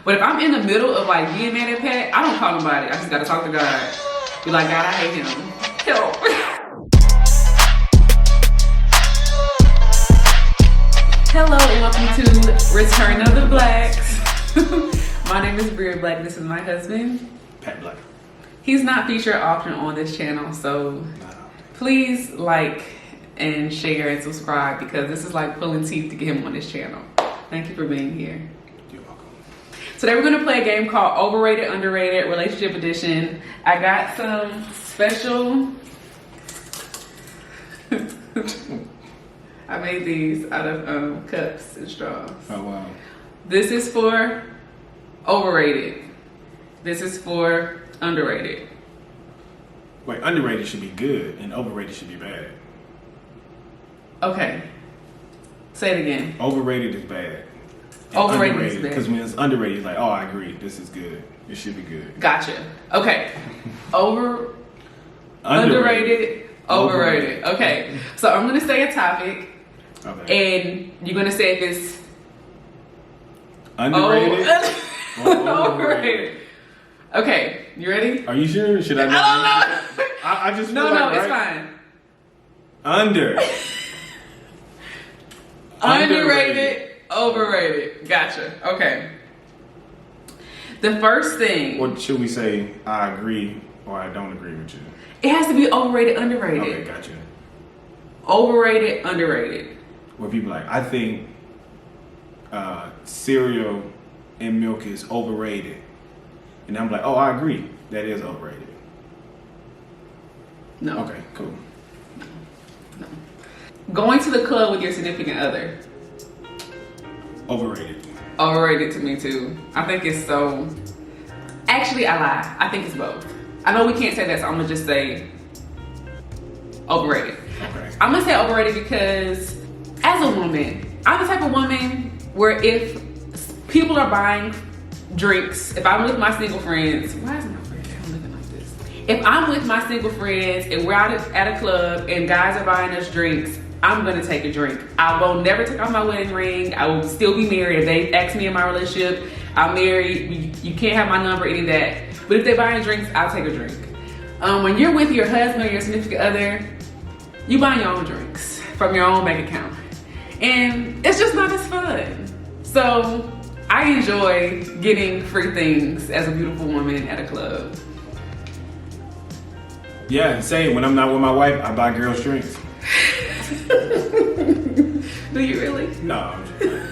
But if I'm in the middle of like being mad at Pat, I don't call nobody. I just gotta talk to God. Be like, God, I hate him. Help. Hello and welcome to Return of the Blacks. My name is Bria Black. This is my husband, Pat Black. He's not featured often on this channel, so please like and share and subscribe because this is like pulling teeth to get him on this channel. Thank you for being here. You're welcome. Today we're gonna play a game called Overrated, Underrated, Relationship Edition. I got some special, I made these out of cups and straws. Oh, wow. This is for overrated. This is for underrated. Wait, underrated should be good and overrated should be bad. Okay. Say it again. Overrated is bad. Overrated is bad. Because when it's underrated, it's like, oh, I agree. This is good. It should be good. Gotcha. Okay. Underrated, overrated. Okay. So I'm going to say a topic. Okay. And you're going to say if it's Underrated or overrated. Okay. You ready? Are you sure? Should I know? I don't know. I just No, feel like, it's right? fine. Underrated, overrated. Gotcha. Okay. The first thing. Or should we say, I agree or I don't agree with you? It has to be overrated, underrated. Okay, gotcha. Overrated, underrated. Where people like, I think cereal and milk is overrated. And I'm like, oh, I agree. That is overrated. No. Okay, cool. No. Going to the club with your significant other. Overrated. Overrated to me too. I think it's so. Actually, I lie. I think it's both. I know we can't say that, so I'm gonna just say overrated. Okay. I'm gonna say overrated because as a woman, I'm the type of woman where if people are buying drinks, if I'm with my single friends, why is my friend looking like this? If I'm with my single friends and we're out at a club and guys are buying us drinks, I'm gonna take a drink. I will never take off my wedding ring. I will still be married. If they ask me in my relationship, I'm married. You can't have my number, any of that. But if they're buying drinks, I'll take a drink. When you're with your husband or your significant other, you buy your own drinks from your own bank account. And it's just not as fun. So I enjoy getting free things as a beautiful woman at a club. Yeah, same. When I'm not with my wife, I buy girls drinks. Do you really? No, I'm just kidding.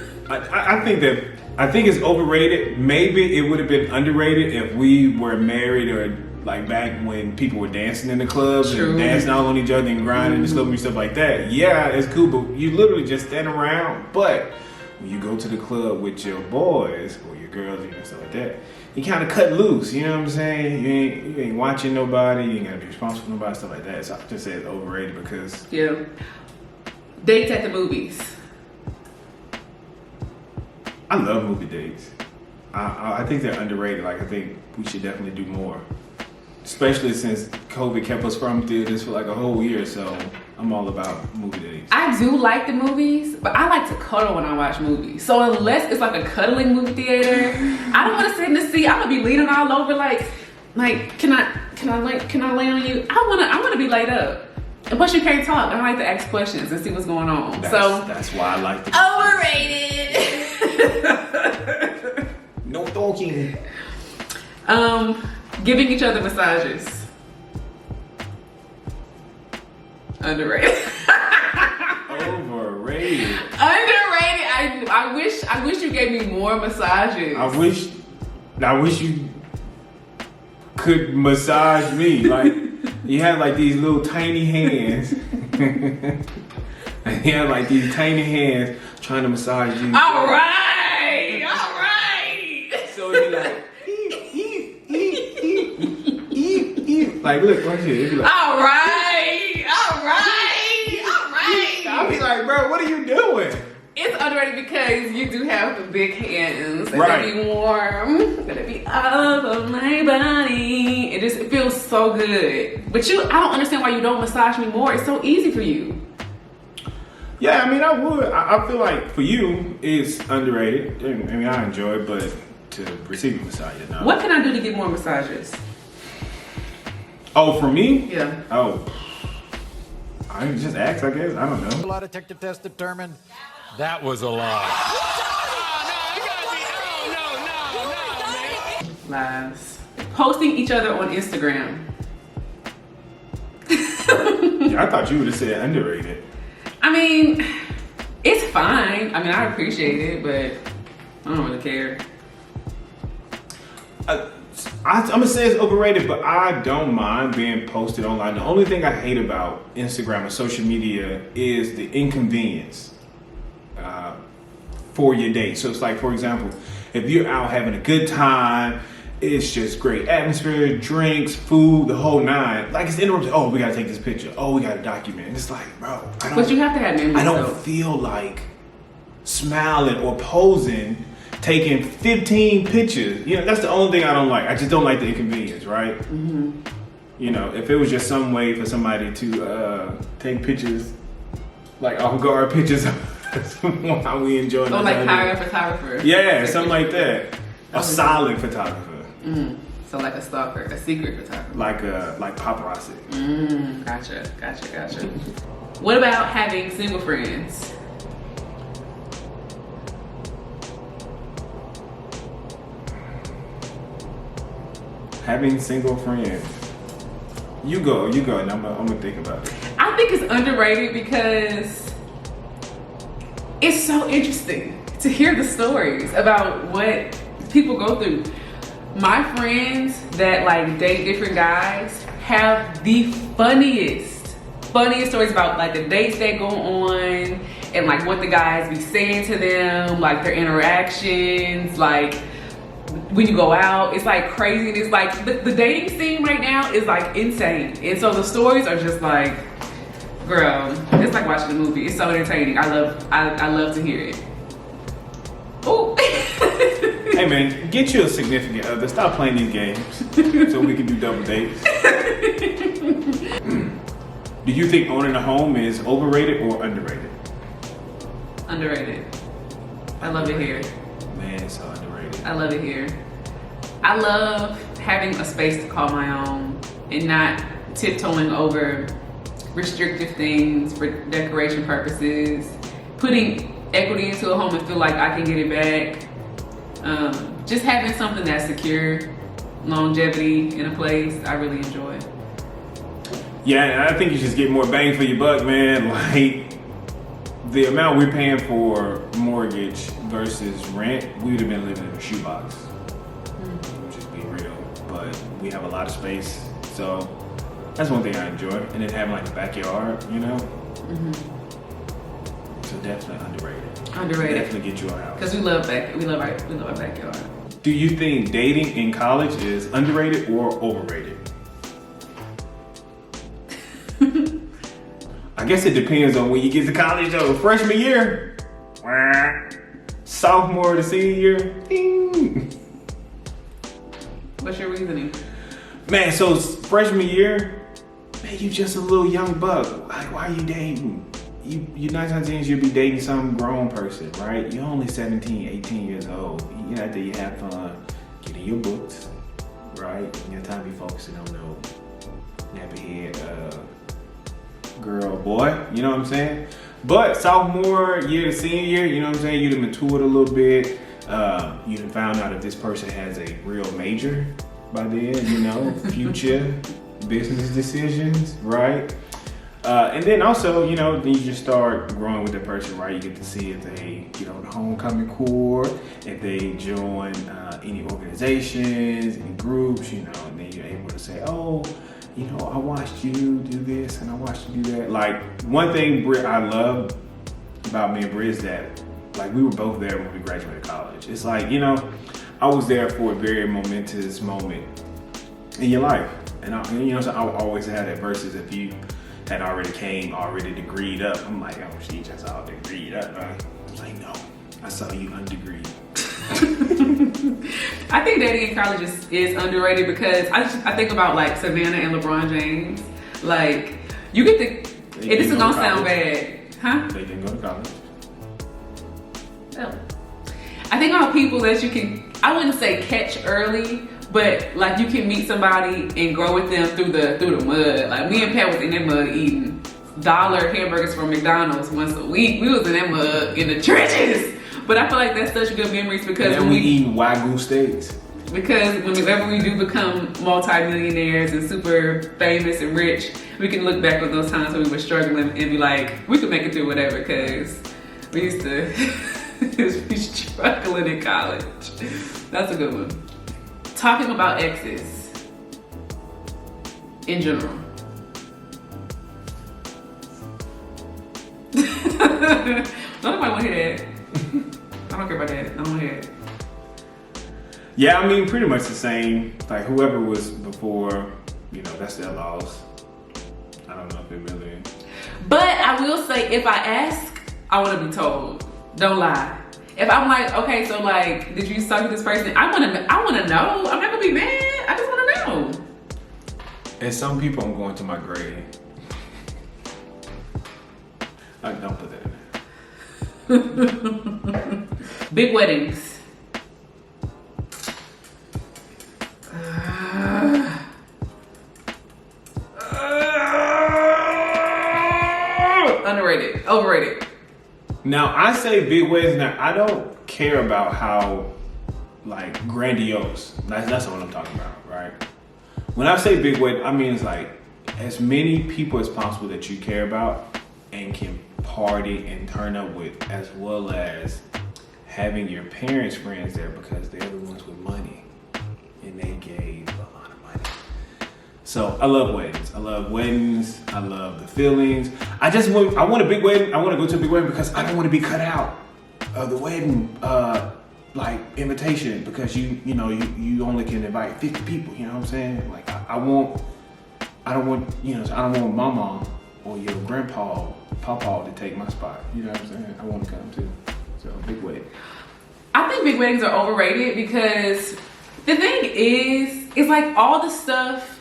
I think it's overrated. Maybe it would have been underrated if we were married or like back when people were dancing in the clubs True. and dancing all on each other and grinding and stuff like that. Yeah, it's cool, but you literally just stand around. But when you go to the club with your boys or your girls and stuff like that, you kind of cut loose. You know what I'm saying? You ain't watching nobody. You ain't gotta be responsible for nobody, stuff like that. So I just say it's overrated because Yeah. Dates at the movies. I love movie dates. I think they're underrated. Like, I think we should definitely do more. Especially since COVID kept us from theaters for like a whole year. So I'm all about movie dates. I do like the movies, but I like to cuddle when I watch movies. So unless it's like a cuddling movie theater, I don't want to sit in the seat. I'm gonna be leaning all over like, can I lay on you? I wanna be laid up. And plus you can't talk. I like to ask questions and see what's going on. That's why I like the overrated. No talking. Giving each other massages. Underrated. Overrated. Underrated. I wish you gave me more massages. I wish you could massage me. Like, you had like these little tiny hands. You had like these tiny hands trying to massage you. All right. So it'd be like, like, look right here. It'd be like, All right. I'll be like, bro, what are you doing? It's underrated because you do have the big hands. And Right. They be warm. Gonna be all over my body. It feels so good. But I don't understand why you don't massage me more. It's so easy for you. Yeah, I mean, I would. I feel like for you, it's underrated. I mean, I enjoy it, but to receive a massage. No. What can I do to get more massages? Oh, for me? Yeah. Oh, I just ask, I guess. I don't know. A lie detector test determined that was a lie. Lies. Posting each other on Instagram. Yeah, I thought you would have said underrated. I mean, it's fine. I mean, I appreciate it, but I don't really care. I'm gonna say it's overrated, but I don't mind being posted online. The only thing I hate about Instagram or social media is the inconvenience for your date. So it's like, for example, if you're out having a good time, it's just great atmosphere, drinks, food, the whole nine. Like it's interrupted. Oh, we gotta take this picture. Oh, we gotta document. It's like, bro, But you have to have memories. I don't though. feel like smiling or posing, taking 15 pictures. You know, that's the only thing I don't like. I just don't like the inconvenience, right? Mm-hmm. You know, if it was just some way for somebody to take pictures, like avant-garde pictures while we enjoy. Or like hire a photographer. Yeah, something like that. A solid photographer. Mm-hmm. So like a stalker, a secret photographer. Like paparazzi. Gotcha. What about having single friends? Having single friends. You go, and I'm gonna think about it. I think it's underrated because it's so interesting to hear the stories about what people go through. My friends that like date different guys have the funniest stories about like the dates that go on and like what the guys be saying to them, like their interactions, like when you go out, it's like crazy. And it's like the dating scene right now is like insane. And so the stories are just like, girl, it's like watching a movie. It's so entertaining. I love to hear it. Ooh. Hey man, get you a significant other. Stop playing these games so we can do double dates. Do you think owning a home is overrated or underrated? Underrated. I love it here. Man, it's so underrated. I love it here. I love having a space to call my own and not tiptoeing over restrictive things for decoration purposes. Putting equity into a home and feel like I can get it back. Just having something that's secure, longevity in a place, I really enjoy. Yeah, I think you just get more bang for your buck, man. Like the amount we're paying for mortgage versus rent, we would have been living in a shoebox. Just be real. But we have a lot of space, so that's one thing I enjoy. And then having like a backyard, you know. So definitely underrated. Underrated. Definitely get you a house. Because we love our backyard. Do you think dating in college is underrated or overrated? I guess it depends on when you get to college though. Freshman year, sophomore to senior year, ding. What's your reasoning? Man, so freshman year, man, you just a little young buck. Like, why are you dating? You 9 times 10 you'll be dating some grown person, right? You're only 17, 18 years old. You know, after you have fun, getting your books, right? You got time to be focusing on no nappy head girl, boy. You know what I'm saying? But sophomore year to senior year, you know what I'm saying? You done matured a little bit. You done found out if this person has a real major by then, you know, future business decisions, right? And then also, you know, then you just start growing with the person, right? You get to see if they get on the homecoming court, if they join any organizations, any groups, you know, and then you're able to say, oh, you know, I watched you do this and I watched you do that. Like, one thing I love about me and Britt is that, like, we were both there when we graduated college. It's like, you know, I was there for a very momentous moment in your life. And you know, so I always had that versus if you had already degreed up. I'm like, oh, she just all degreed up, right? I'm like, no, I saw you undegreed. I think dating in college is underrated because I think about like Savannah and LeBron James. Like, you get the, this is gonna sound bad, huh? They didn't go to college. No. I think about people that you can I wouldn't say catch early, but like you can meet somebody and grow with them through the mud. Like me and Pat was in that mud eating dollar hamburgers from McDonald's once a week. We was in that mud in the trenches. But I feel like that's such good memories because and when we eat Wagyu steaks. Because whenever we do become multi-millionaires and super famous and rich, we can look back on those times when we were struggling and be like, we could make it through whatever, because we used to be struggling in college. That's a good one. Talking about exes in general. Nobody want to hear that. I don't care about that. I don't want to hear it. Yeah, I mean, pretty much the same. Like, whoever was before, you know, that's their loss. I don't know if it really... But I will say, if I ask, I want to be told. Don't lie. If I'm like, okay, so like, did you talk to this person? I want to know. I'm not going to be mad. I just want to know. And some people, I'm going to my grave. I don't put that in there. Big weddings. Underrated, overrated. Now, I say big weddings. Now, I don't care about how, like, grandiose. That's what I'm talking about, right? When I say big wedding, I mean it's like as many people as possible that you care about and can party and turn up with, as well as having your parents' friends there because they're the ones with money and they gave a lot of money. So I love weddings. I love the feelings. I want a big wedding. I want to go to a big wedding because I don't want to be cut out of the wedding like invitation because you only can invite 50 people. You know what I'm saying? Like I don't want my mom or your grandpa, papa to take my spot. You know what I'm saying? I want to come too. So big wedding. I think big weddings are overrated because the thing is, it's like all the stuff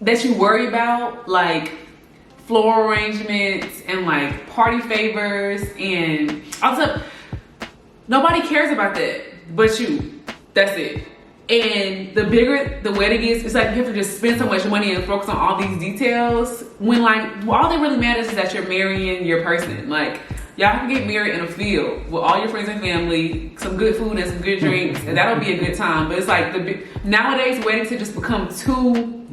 that you worry about, like floral arrangements and like party favors and all stuff. Nobody cares about that but you. That's it. And the bigger the wedding is, it's like you have to just spend so much money and focus on all these details when like all that really matters is that you're marrying your person. Like y'all can get married in a field with all your friends and family, some good food and some good drinks, and that'll be a good time. But it's like nowadays weddings have just become too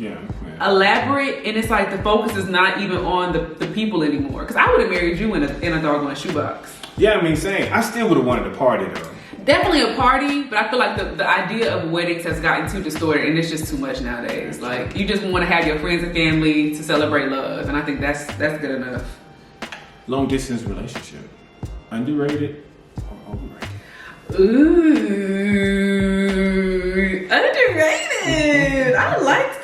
elaborate, and it's like the focus is not even on the people anymore. Because I would have married you in a doggone shoebox. Yeah, I mean, same. I still would have wanted a party though. Definitely a party, but I feel like the idea of weddings has gotten too distorted, and it's just too much nowadays. Like you just want to have your friends and family to celebrate love, and I think that's good enough. Long distance relationship, underrated or overrated? Ooh, underrated. I liked.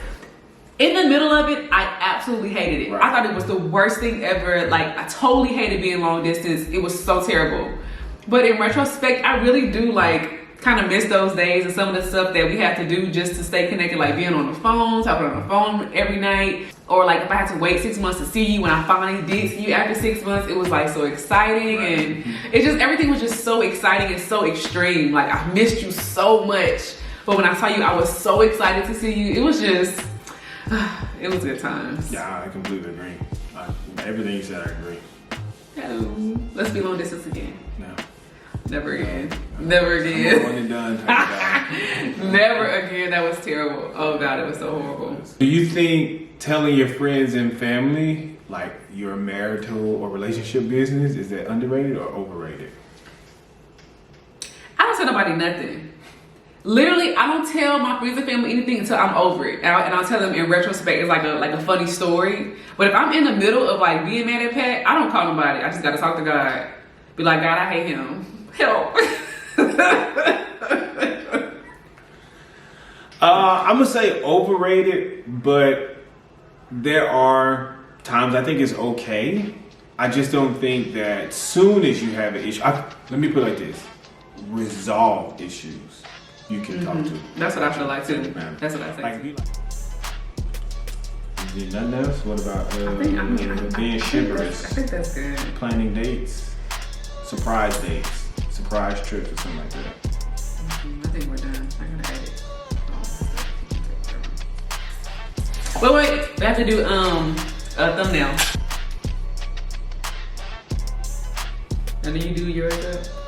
In the middle of it, I absolutely hated it. Right. I thought it was the worst thing ever. Like I totally hated being long distance. It was so terrible. But in retrospect, I really do like kind of miss those days and some of the stuff that we had to do just to stay connected, like being on the phone, talking on the phone every night. Or like if I had to wait 6 months to see you, when I finally did see you after 6 months, it was like so exciting. Right. And it just, everything was just so exciting and so extreme. Like I missed you so much. But when I saw you, I was so excited to see you. It was just, it was good times. Yeah, I completely agree. Everything you said, I agree. Let's be long distance again. No. Never again. Never again. One and done. Never again. That was terrible. Oh God, it was so horrible. Do you think telling your friends and family like your marital or relationship business, is that underrated or overrated? I don't tell nobody nothing. Literally, I don't tell my friends and family anything until I'm over it, and I'll tell them in retrospect. It's like a funny story. But if I'm in the middle of like being mad at Pat, I don't call nobody. I just gotta talk to God. Be like, God, I hate him. Help. I'm gonna say overrated, but there are times I think it's okay. I just don't think that soon as you have an issue, let me put it like this: resolve issues you can talk to. That's what I feel like too. That's what I think. Did nothing else? What about being chivalrous? I think that's good. Planning dates, surprise trips, or something like that. think we're done. I gotta edit. Wait, we have to do a thumbnail. And then you do yours up.